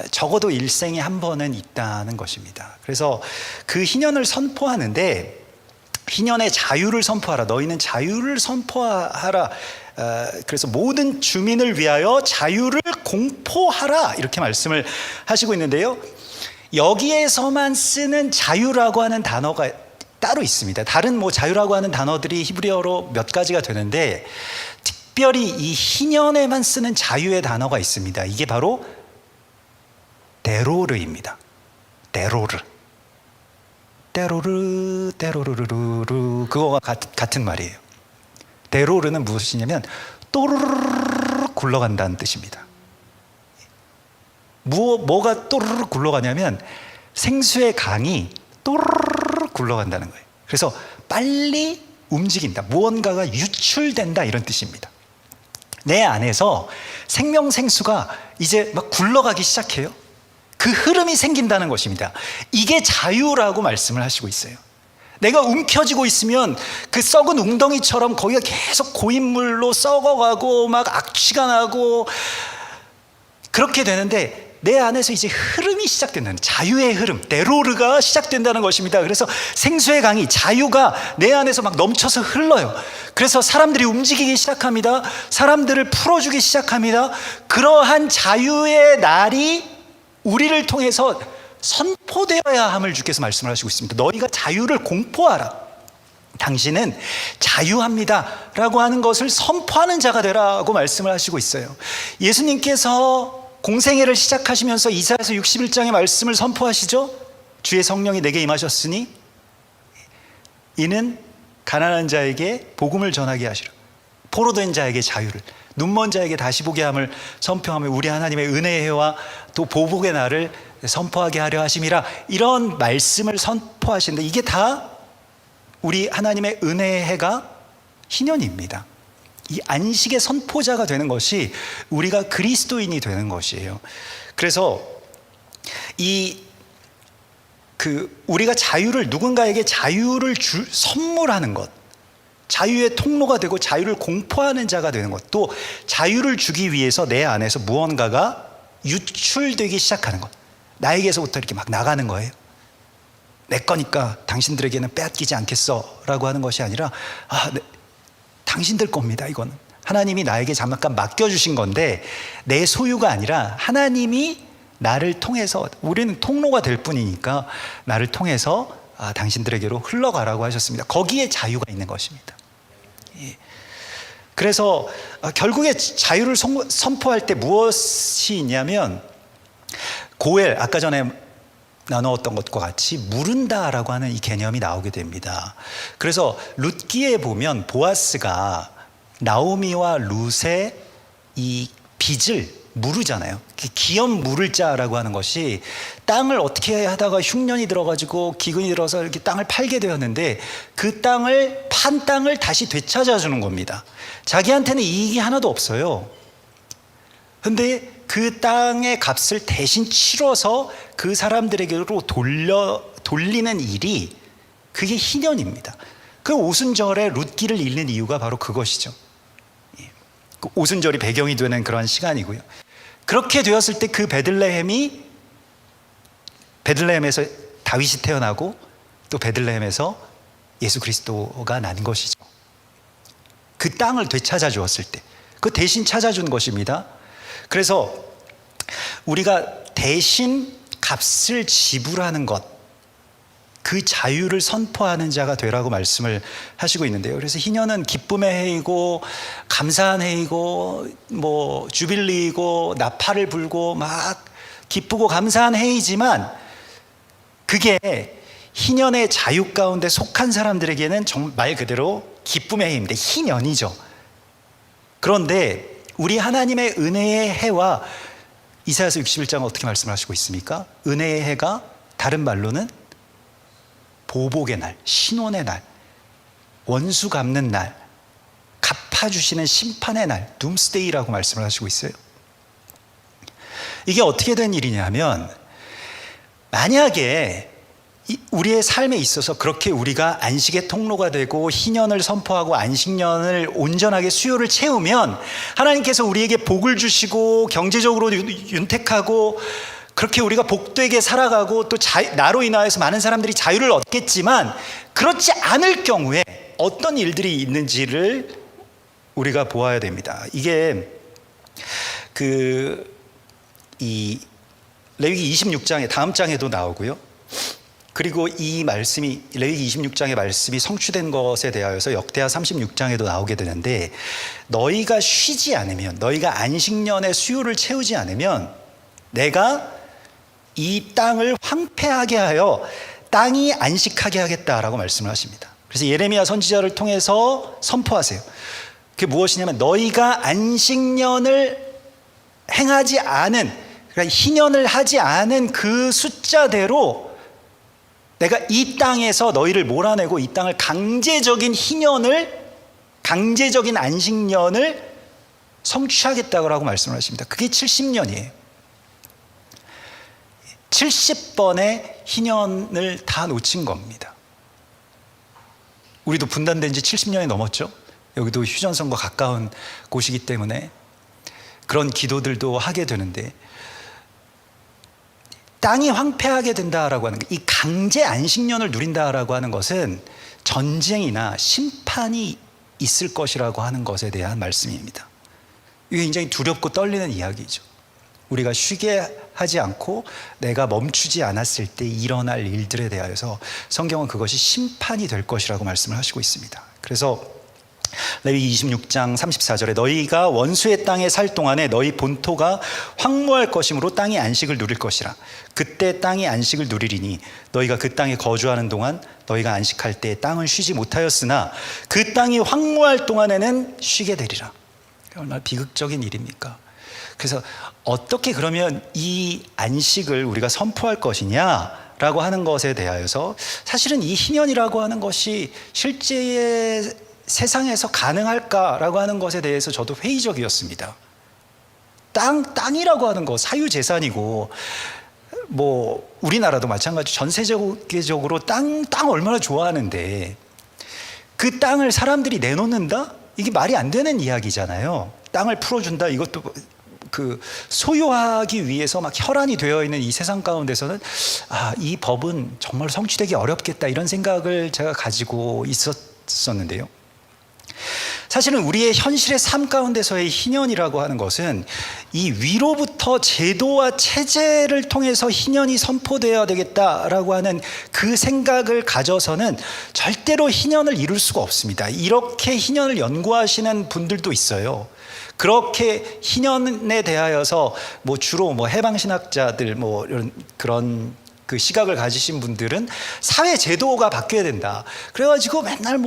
적어도 일생에 한 번은 있다는 것입니다. 그래서 그 희년을 선포하는데 희년의 자유를 선포하라. 너희는 자유를 선포하라. 그래서 모든 주민을 위하여 자유를 공포하라. 이렇게 말씀을 하시고 있는데요. 여기에서만 쓰는 자유라고 하는 단어가 따로 있습니다. 다른 자유라고 하는 단어들이 히브리어로 몇 가지가 되는데 특별히 이 희년에만 쓰는 자유의 단어가 있습니다. 이게 바로 데로르입니다. 데로르. 데로르르르 그거와 같은 말이에요. 데로르는 무엇이냐면 또르르르 굴러간다는 뜻입니다. 뭐가 또르르 굴러가냐면 생수의 강이 또르르 굴러간다는 거예요. 그래서 빨리 움직인다, 무언가가 유출된다, 이런 뜻입니다. 내 안에서 생명생수가 이제 막 굴러가기 시작해요. 그 흐름이 생긴다는 것입니다. 이게 자유라고 말씀을 하시고 있어요. 내가 움켜쥐고 있으면 그 썩은 웅덩이처럼 거기가 계속 고인물로 썩어가고 막 악취가 나고 그렇게 되는데 내 안에서 이제 흐름이 시작된다는, 자유의 흐름, 데로르가 시작된다는 것입니다. 그래서 생수의 강이, 자유가 내 안에서 막 넘쳐서 흘러요. 그래서 사람들이 움직이기 시작합니다. 사람들을 풀어주기 시작합니다. 그러한 자유의 날이 우리를 통해서 선포되어야 함을 주께서 말씀을 하시고 있습니다. 너희가 자유를 공포하라. 당신은 자유합니다 라고 하는 것을 선포하는 자가 되라고 말씀을 하시고 있어요. 예수님께서 공생애를 시작하시면서 이사야서 61장의 말씀을 선포하시죠. 주의 성령이 내게 임하셨으니 이는 가난한 자에게 복음을 전하게 하시라. 포로된 자에게 자유를, 눈먼 자에게 다시 보게 함을 선포하며 우리 하나님의 은혜의 해와 또 보복의 날을 선포하게 하려 하심이라. 이런 말씀을 선포하시는데 이게 다 우리 하나님의 은혜의 해가 희년입니다. 이 안식의 선포자가 되는 것이 우리가 그리스도인이 되는 것이에요. 그래서 우리가 자유를, 누군가에게 자유를 선물하는 것, 자유의 통로가 되고 자유를 공포하는 자가 되는 것, 또 자유를 주기 위해서 내 안에서 무언가가 유출되기 시작하는 것, 나에게서부터 이렇게 막 나가는 거예요. 내 거니까 당신들에게는 빼앗기지 않겠어 라고 하는 것이 아니라 당신들 겁니다. 이거는 하나님이 나에게 잠깐 맡겨주신 건데 내 소유가 아니라 하나님이 나를 통해서, 우리는 통로가 될 뿐이니까 나를 통해서 당신들에게로 흘러가라고 하셨습니다. 거기에 자유가 있는 것입니다. 그래서 결국에 자유를 선포할 때 무엇이 있냐면 고엘, 아까 전에 나누었던 것과 같이 무른다라고 하는 이 개념이 나오게 됩니다. 그래서 룻기에 보면 보아스가 나오미와 룻의 이 빚을 무르잖아요. 기업 무를 자라고 하는 것이 땅을 어떻게 하다가 흉년이 들어가지고 기근이 들어서 이렇게 땅을 팔게 되었는데 그 땅을 판 땅을 다시 되찾아 주는 겁니다. 자기한테는 이익이 하나도 없어요. 근데 그 땅의 값을 대신 치러서 그 사람들에게로 돌리는 일이, 그게 희년입니다. 그 오순절에 룻기를 읽는 이유가 바로 그것이죠. 그 오순절이 배경이 되는 그런 시간이고요. 그렇게 되었을 때 그 베들레헴에서 다윗이 태어나고 또 베들레헴에서 예수 그리스도가 난 것이죠. 그 땅을 되찾아 주었을 때, 그 대신 찾아준 것입니다. 그래서 우리가 대신 값을 지불하는 것, 그 자유를 선포하는 자가 되라고 말씀을 하시고 있는데요. 그래서 희년은 기쁨의 해이고 감사한 해이고 뭐 주빌리이고 나팔을 불고 막 기쁘고 감사한 해이지만, 그게 희년의 자유 가운데 속한 사람들에게는 정말 말 그대로 기쁨의 해입니다. 희년이죠. 그런데 우리 하나님의 은혜의 해와 이사야서 61장은 어떻게 말씀하시고 있습니까? 은혜의 해가 다른 말로는 보복의 날, 신원의 날, 원수 갚는 날, 갚아주시는 심판의 날, 둠스데이라고 말씀을 하시고 있어요. 이게 어떻게 된 일이냐면, 만약에 우리의 삶에 있어서 그렇게 우리가 안식의 통로가 되고 희년을 선포하고 안식년을 온전하게 수요를 채우면 하나님께서 우리에게 복을 주시고 경제적으로 윤택하고 그렇게 우리가 복되게 살아가고 또 나로 인하여서 많은 사람들이 자유를 얻겠지만, 그렇지 않을 경우에 어떤 일들이 있는지를 우리가 보아야 됩니다. 이게 이 레위기 26장에 다음 장에도 나오고요. 그리고 이 말씀이 레위기 26장의 말씀이 성취된 것에 대하여서 역대하 36장에도 나오게 되는데, 너희가 쉬지 않으면, 너희가 안식년의 수요를 채우지 않으면 내가 이 땅을 황폐하게 하여 땅이 안식하게 하겠다라고 말씀을 하십니다. 그래서 예레미야 선지자를 통해서 선포하세요. 그게 무엇이냐면, 너희가 안식년을 행하지 않은, 그러니까 희년을 하지 않은 그 숫자대로 내가 이 땅에서 너희를 몰아내고 이 땅을 강제적인 희년을, 강제적인 안식년을 성취하겠다고 말씀을 하십니다. 그게 70년이에요. 70번의 희년을 다 놓친 겁니다. 우리도 분단된 지 70년이 넘었죠. 여기도 휴전선과 가까운 곳이기 때문에 그런 기도들도 하게 되는데, 땅이 황폐하게 된다라고 하는 것, 이 강제 안식년을 누린다라고 하는 것은 전쟁이나 심판이 있을 것이라고 하는 것에 대한 말씀입니다. 이게 굉장히 두렵고 떨리는 이야기죠. 우리가 쉬게 하지 않고 내가 멈추지 않았을 때 일어날 일들에 대하여서 성경은 그것이 심판이 될 것이라고 말씀을 하시고 있습니다. 그래서 레위기 26장 34절에 너희가 원수의 땅에 살 동안에 너희 본토가 황무할 것이므로 땅이 안식을 누릴 것이라. 그때 땅이 안식을 누리리니 너희가 그 땅에 거주하는 동안 너희가 안식할 때 땅은 쉬지 못하였으나 그 땅이 황무할 동안에는 쉬게 되리라. 얼마나 비극적인 일입니까? 그래서 어떻게 그러면 이 안식을 우리가 선포할 것이냐라고 하는 것에 대하여서 사실은 이 희년이라고 하는 것이 실제의 세상에서 가능할까라고 하는 것에 대해서 저도 회의적이었습니다. 땅이라고 하는 거 사유재산이고, 뭐 우리나라도 마찬가지 전 세계적으로 땅 얼마나 좋아하는데 그 땅을 사람들이 내놓는다? 이게 말이 안 되는 이야기잖아요. 땅을 풀어준다, 이것도 그 소유하기 위해서 막 혈안이 되어 있는 이 세상 가운데서는 이 법은 정말 성취되기 어렵겠다, 이런 생각을 제가 가지고 있었는데요. 사실은 우리의 현실의 삶 가운데서의 희년이라고 하는 것은 이 위로부터 제도와 체제를 통해서 희년이 선포되어야 되겠다라고 하는 그 생각을 가져서는 절대로 희년을 이룰 수가 없습니다. 이렇게 희년을 연구하시는 분들도 있어요. 그렇게 희년에 대하여서 주로 해방신학자들 이런 그런 그 시각을 가지신 분들은 사회 제도가 바뀌어야 된다. 그래가지고 맨날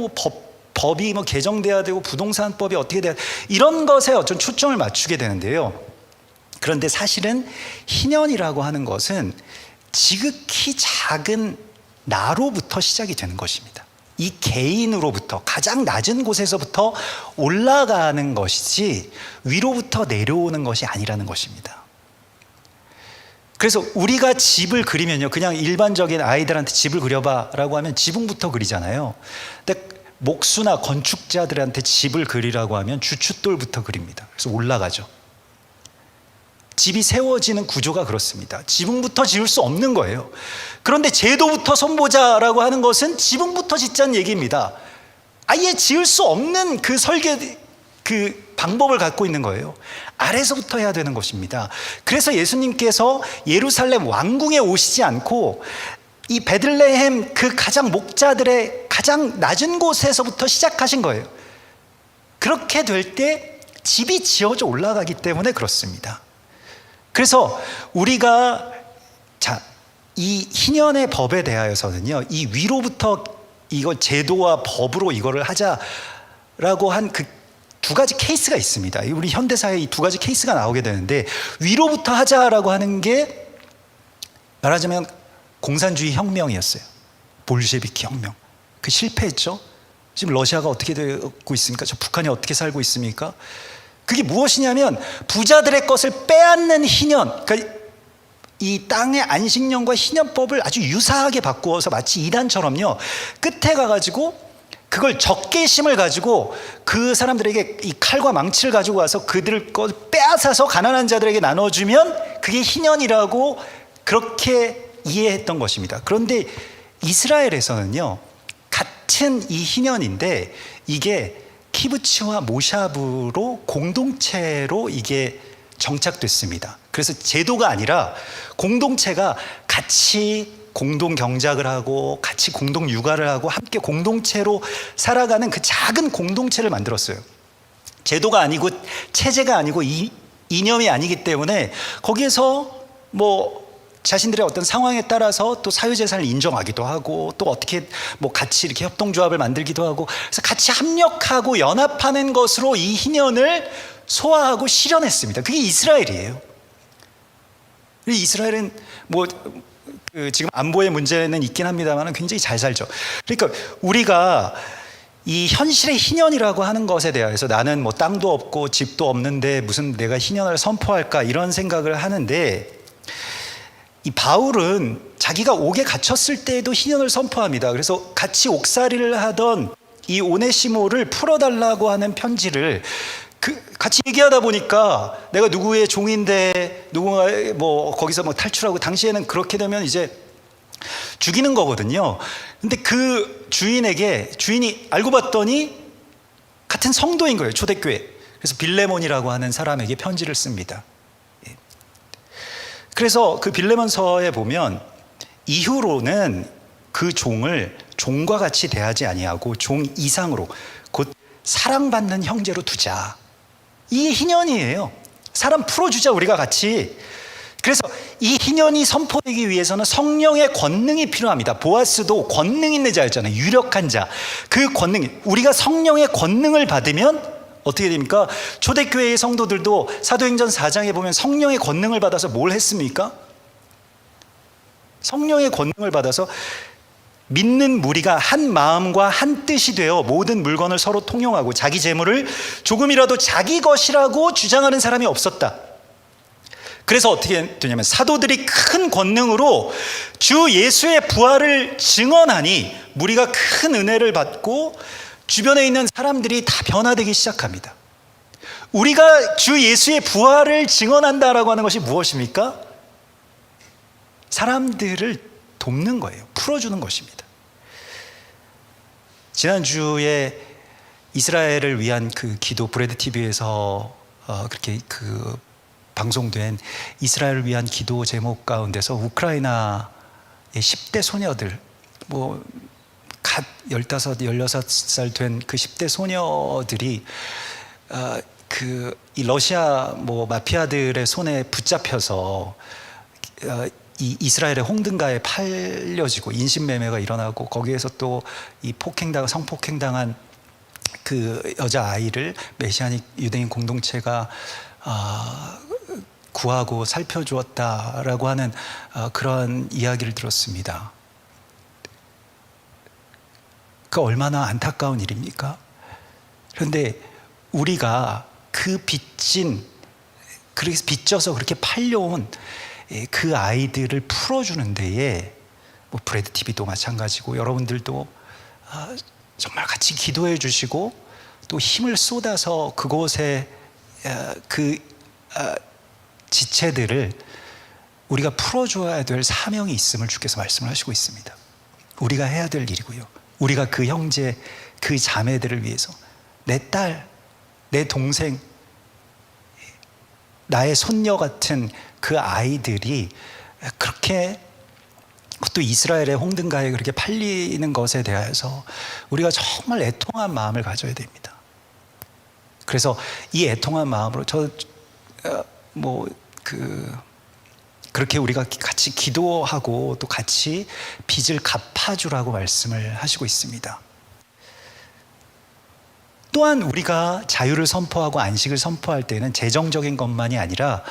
법이 개정돼야 되고 부동산법이 어떻게 돼야, 이런 것에 어떤 초점을 맞추게 되는데요. 그런데 사실은 희년이라고 하는 것은 지극히 작은 나로부터 시작이 되는 것입니다. 이 개인으로부터 가장 낮은 곳에서부터 올라가는 것이지 위로부터 내려오는 것이 아니라는 것입니다. 그래서 우리가 집을 그리면요, 그냥 일반적인 아이들한테 집을 그려봐 라고 하면 지붕부터 그리잖아요. 근데 목수나 건축자들한테 집을 그리라고 하면 주춧돌부터 그립니다. 그래서 올라가죠. 집이 세워지는 구조가 그렇습니다. 지붕부터 지을 수 없는 거예요. 그런데 제도부터 손보자라고 하는 것은 지붕부터 짓자는 얘기입니다. 아예 지을 수 없는 그 설계, 그 방법을 갖고 있는 거예요. 아래서부터 해야 되는 것입니다. 그래서 예수님께서 예루살렘 왕궁에 오시지 않고 이 베들레헴 그 가장 목자들의 가장 낮은 곳에서부터 시작하신 거예요. 그렇게 될 때 집이 지어져 올라가기 때문에 그렇습니다. 그래서 우리가 이 희년의 법에 대하여서는요, 이 위로부터 이거 제도와 법으로 이거를 하자라고 한 그 두 가지 케이스가 있습니다. 우리 현대사에 이 두 가지 케이스가 나오게 되는데, 위로부터 하자라고 하는 게 말하자면 공산주의 혁명이었어요. 볼셰비키 혁명. 그 실패했죠. 지금 러시아가 어떻게 되고 있습니까? 저 북한이 어떻게 살고 있습니까? 그게 무엇이냐면 부자들의 것을 빼앗는 희년, 그러니까 이 땅의 안식년과 희년법을 아주 유사하게 바꾸어서 마치 이단처럼요, 끝에 가가지고 그걸 적개심을 가지고 그 사람들에게 이 칼과 망치를 가지고 와서 그들 것 빼앗아서 가난한 자들에게 나눠주면 그게 희년이라고 그렇게 이해했던 것입니다. 그런데 이스라엘에서는요, 같은 이 희년인데 이게 키부츠와 모샤브로 공동체로 이게 정착됐습니다. 그래서 제도가 아니라 공동체가 같이 공동 경작을 하고 같이 공동 육아를 하고 함께 공동체로 살아가는 그 작은 공동체를 만들었어요. 제도가 아니고 체제가 아니고 이념이 아니기 때문에 거기에서 뭐 자신들의 어떤 상황에 따라서 또 사유재산을 인정하기도 하고 또 어떻게 뭐 같이 이렇게 협동조합을 만들기도 하고, 그래서 같이 합력하고 연합하는 것으로 이 희년을 소화하고 실현했습니다. 그게 이스라엘이에요. 이스라엘은 뭐 지금 안보의 문제는 있긴 합니다만 굉장히 잘 살죠. 그러니까 우리가 이 현실의 희년이라고 하는 것에 대해서 나는 뭐 땅도 없고 집도 없는데 무슨 내가 희년을 선포할까 이런 생각을 하는데, 이 바울은 자기가 옥에 갇혔을 때에도 희년을 선포합니다. 그래서 같이 옥살이를 하던 이 오네시모를 풀어달라고 하는 편지를 같이 얘기하다 보니까 내가 누구의 종인데 누군가 뭐 거기서 뭐 탈출하고, 당시에는 그렇게 되면 이제 죽이는 거거든요. 근데 그 주인이 알고 봤더니 같은 성도인 거예요, 초대교회. 그래서 빌레몬이라고 하는 사람에게 편지를 씁니다. 그래서 그 빌레몬서에 보면 이후로는 그 종을 종과 같이 대하지 아니하고 종 이상으로 곧 사랑받는 형제로 두자. 이게 희년이에요. 사람 풀어주자 우리가 같이. 그래서 이 희년이 선포되기 위해서는 성령의 권능이 필요합니다. 보아스도 권능 있는 자였잖아요. 유력한 자. 그 권능이, 우리가 성령의 권능을 받으면 어떻게 됩니까? 초대교회의 성도들도 사도행전 4장에 보면 성령의 권능을 받아서 뭘 했습니까? 성령의 권능을 받아서 믿는 무리가 한 마음과 한 뜻이 되어 모든 물건을 서로 통용하고 자기 재물을 조금이라도 자기 것이라고 주장하는 사람이 없었다. 그래서 어떻게 되냐면 사도들이 큰 권능으로 주 예수의 부활을 증언하니 무리가 큰 은혜를 받고 주변에 있는 사람들이 다 변화되기 시작합니다. 우리가 주 예수의 부활을 증언한다라고 하는 것이 무엇입니까? 사람들을 돕는 거예요. 풀어주는 것입니다. 지난주에 이스라엘을 위한 그 기도, 브레드 TV에서 그렇게 그 방송된 이스라엘을 위한 기도 제목 가운데서 우크라이나의 10대 소녀들, 뭐 갓 15, 16살 된 그 10대 소녀들이 이 러시아 뭐 마피아들의 손에 붙잡혀서 이 이스라엘의 홍등가에 팔려지고 인신매매가 일어나고, 거기에서 또 이 성폭행당한 그 여자아이를 메시아닉 유대인 공동체가 구하고 살펴주었다라고 하는 그런 이야기를 들었습니다. 그 얼마나 안타까운 일입니까? 그런데 우리가 그 그래서 빚져서 그렇게 팔려온 그 아이들을 풀어주는 데에 뭐 브레드 TV도 마찬가지고 여러분들도 정말 같이 기도해 주시고 또 힘을 쏟아서 그곳에 그 지체들을 우리가 풀어줘야 될 사명이 있음을 주께서 말씀을 하시고 있습니다. 우리가 해야 될 일이고요. 우리가 그 형제, 그 자매들을 위해서 내 딸, 내 동생, 나의 손녀 같은 그 아이들이 그렇게, 그것도 이스라엘의 홍등가에 그렇게 팔리는 것에 대해서 우리가 정말 애통한 마음을 가져야 됩니다. 그래서 이 애통한 마음으로 그렇게 우리가 같이 기도하고 또 같이 빚을 갚아주라고 말씀을 하시고 있습니다. 또한 우리가 자유를 선포하고 안식을 선포할 때는 재정적인 것만이 아니라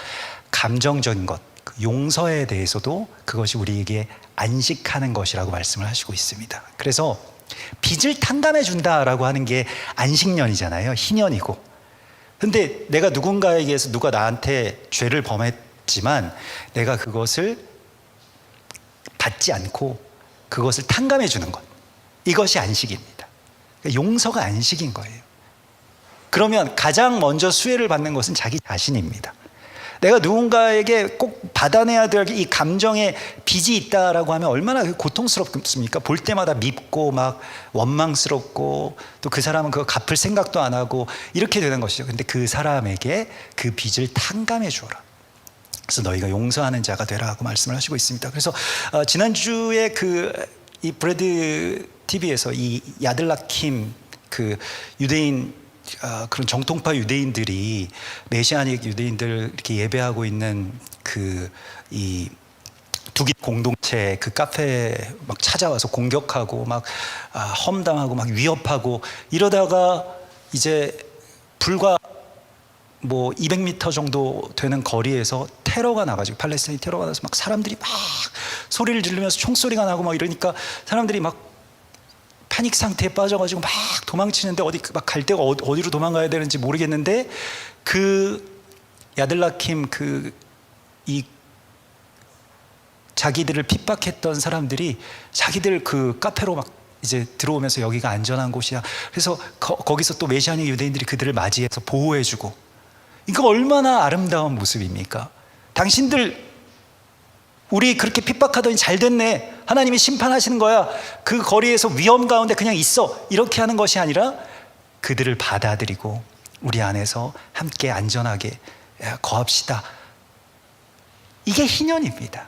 감정적인 것, 용서에 대해서도 그것이 우리에게 안식하는 것이라고 말씀을 하시고 있습니다. 그래서 빚을 탕감해 준다라고 하는 게 안식년이잖아요. 희년이고. 근데 내가 누군가에게서 누가 나한테 죄를 범했지만 내가 그것을 받지 않고 그것을 탕감해 주는 것, 이것이 안식입니다. 용서가 안식인 거예요. 그러면 가장 먼저 수혜를 받는 것은 자기 자신입니다. 내가 누군가에게 꼭 받아내야 될 이 감정의 빚이 있다라고 하면 얼마나 고통스럽습니까? 볼 때마다 밉고 막 원망스럽고 또 그 사람은 그거 갚을 생각도 안 하고 이렇게 되는 것이죠. 근데 그 사람에게 그 빚을 탕감해 주어라. 그래서 너희가 용서하는 자가 되라 하고 말씀을 하시고 있습니다. 그래서 지난주에 이 브레드 TV에서 이 야들라킴 그 유대인 그런 정통파 유대인들이 메시아닉 유대인들 이렇게 예배하고 있는 이 두깃 공동체 그 카페에 막 찾아와서 공격하고 막 험담하고 막 위협하고 이러다가 이제 불과 200m 정도 되는 거리에서 테러가 나가지고 팔레스타인 테러가 나서 막 사람들이 막 소리를 지르면서 총소리가 나고 막 이러니까 사람들이 막 패닉 상태에 빠져가지고 막 도망치는데 어디 막 갈 데가 어디로 도망가야 되는지 모르겠는데 그 야들라킴 이 자기들을 핍박했던 사람들이 자기들 그 카페로 막 이제 들어오면서 여기가 안전한 곳이야. 그래서 거기서 또 메시아닉 유대인들이 그들을 맞이해서 보호해주고, 이거 얼마나 아름다운 모습입니까? 당신들 우리 그렇게 핍박하더니 잘 됐네, 하나님이 심판하시는 거야, 그 거리에서 위험 가운데 그냥 있어, 이렇게 하는 것이 아니라 그들을 받아들이고 우리 안에서 함께 안전하게 거합시다. 이게 희년입니다.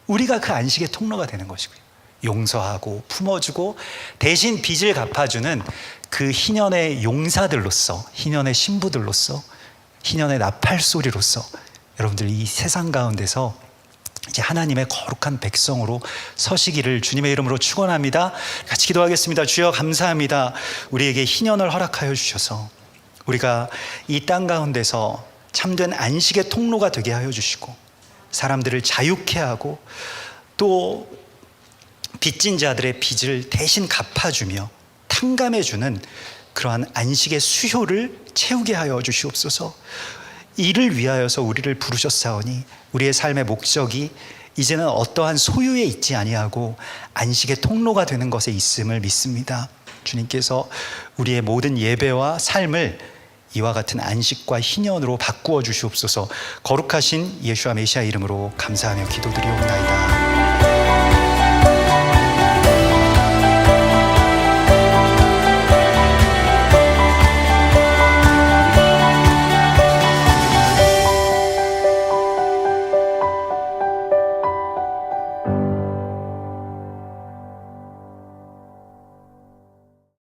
우리가 그 안식의 통로가 되는 것이고요, 용서하고 품어주고 대신 빚을 갚아주는 그 희년의 용사들로서, 희년의 신부들로서, 희년의 나팔소리로서 여러분들 이 세상 가운데서 이제 하나님의 거룩한 백성으로 서시기를 주님의 이름으로 축원합니다. 같이 기도하겠습니다. 주여 감사합니다. 우리에게 희년을 허락하여 주셔서 우리가 이 땅 가운데서 참된 안식의 통로가 되게 하여 주시고 사람들을 자유케 하고 또 빚진 자들의 빚을 대신 갚아주며 탕감해주는 그러한 안식의 수요를 채우게 하여 주시옵소서. 이를 위하여서 우리를 부르셨사오니 우리의 삶의 목적이 이제는 어떠한 소유에 있지 아니하고 안식의 통로가 되는 것에 있음을 믿습니다. 주님께서 우리의 모든 예배와 삶을 이와 같은 안식과 희년으로 바꾸어 주시옵소서. 거룩하신 예수와 메시아 이름으로 감사하며 기도드리옵나이다.